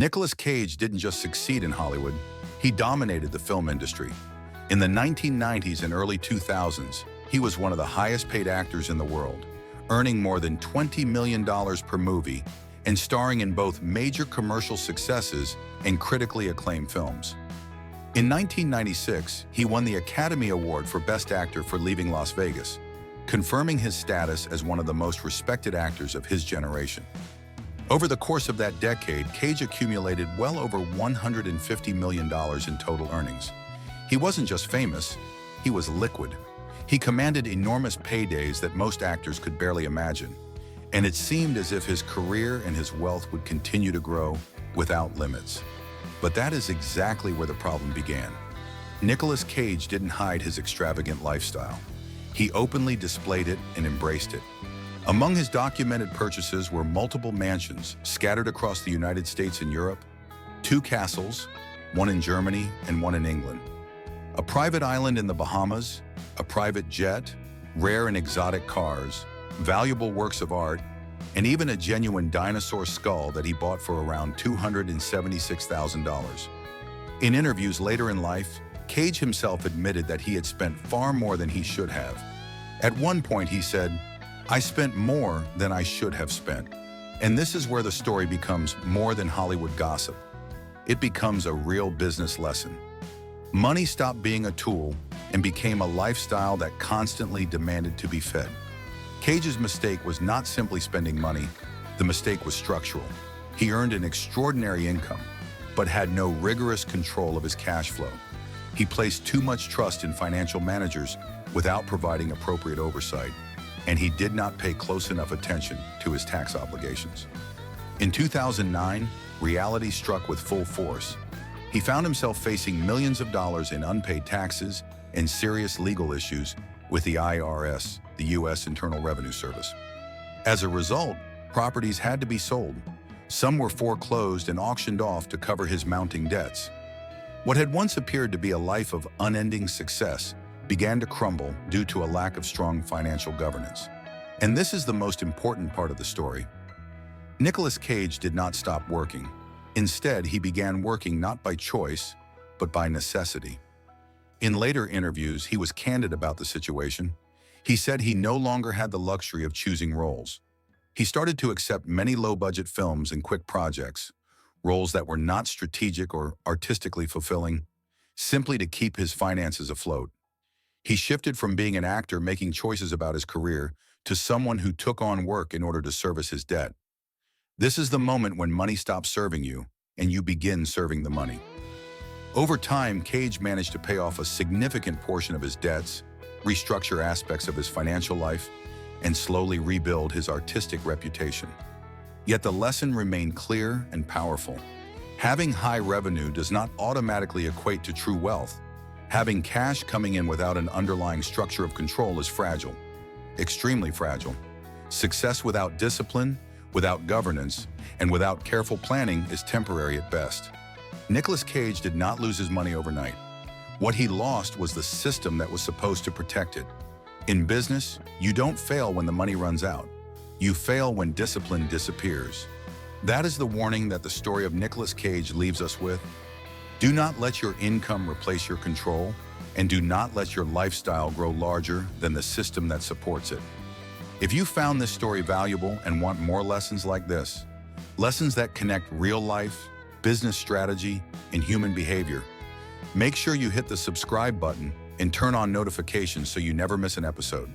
Nicolas Cage didn't just succeed in Hollywood, he dominated the film industry. In the 1990s and early 2000s, he was one of the highest-paid actors in the world, earning more than $20 million per movie and starring in both major commercial successes and critically acclaimed films. In 1996, he won the Academy Award for Best Actor for Leaving Las Vegas, confirming his status as one of the most respected actors of his generation. Over the course of that decade, Cage accumulated well over $150 million in total earnings. He wasn't just famous, he was liquid. He commanded enormous paydays that most actors could barely imagine, and it seemed as if his career and his wealth would continue to grow without limits. But that is exactly where the problem began. Nicolas Cage didn't hide his extravagant lifestyle. He openly displayed it and embraced it. Among his documented purchases were multiple mansions scattered across the United States and Europe, 2 castles, one in Germany and one in England, a private island in the Bahamas, a private jet, rare and exotic cars, valuable works of art, and even a genuine dinosaur skull that he bought for around $276,000. In interviews later in life, Cage himself admitted that he had spent far more than he should have. At one point he said, "I spent more than I should have spent." And this is where the story becomes more than Hollywood gossip. It becomes a real business lesson. Money stopped being a tool and became a lifestyle that constantly demanded to be fed. Cage's mistake was not simply spending money, the mistake was structural. He earned an extraordinary income, but had no rigorous control of his cash flow. He placed too much trust in financial managers without providing appropriate oversight, and he did not pay close enough attention to his tax obligations. In 2009, reality struck with full force. He found himself facing millions of dollars in unpaid taxes and serious legal issues with the IRS, the U.S. Internal Revenue Service. As a result, properties had to be sold. Some were foreclosed and auctioned off to cover his mounting debts. What had once appeared to be a life of unending success began to crumble due to a lack of strong financial governance. And this is the most important part of the story. Nicolas Cage did not stop working. Instead, he began working not by choice, but by necessity. In later interviews, he was candid about the situation. He said he no longer had the luxury of choosing roles. He started to accept many low-budget films and quick projects, roles that were not strategic or artistically fulfilling, simply to keep his finances afloat. He shifted from being an actor making choices about his career to someone who took on work in order to service his debt. This is the moment when money stops serving you and you begin serving the money. Over time, Cage managed to pay off a significant portion of his debts, restructure aspects of his financial life, and slowly rebuild his artistic reputation. Yet the lesson remained clear and powerful. Having high revenue does not automatically equate to true wealth. Having cash coming in without an underlying structure of control is fragile, extremely fragile. Success without discipline, without governance, and without careful planning is temporary at best. Nicolas Cage did not lose his money overnight. What he lost was the system that was supposed to protect it. In business, you don't fail when the money runs out. You fail when discipline disappears. That is the warning that the story of Nicolas Cage leaves us with. Do not let your income replace your control, and do not let your lifestyle grow larger than the system that supports it. If you found this story valuable and want more lessons like this, lessons that connect real life, business strategy, and human behavior, make sure you hit the subscribe button and turn on notifications so you never miss an episode.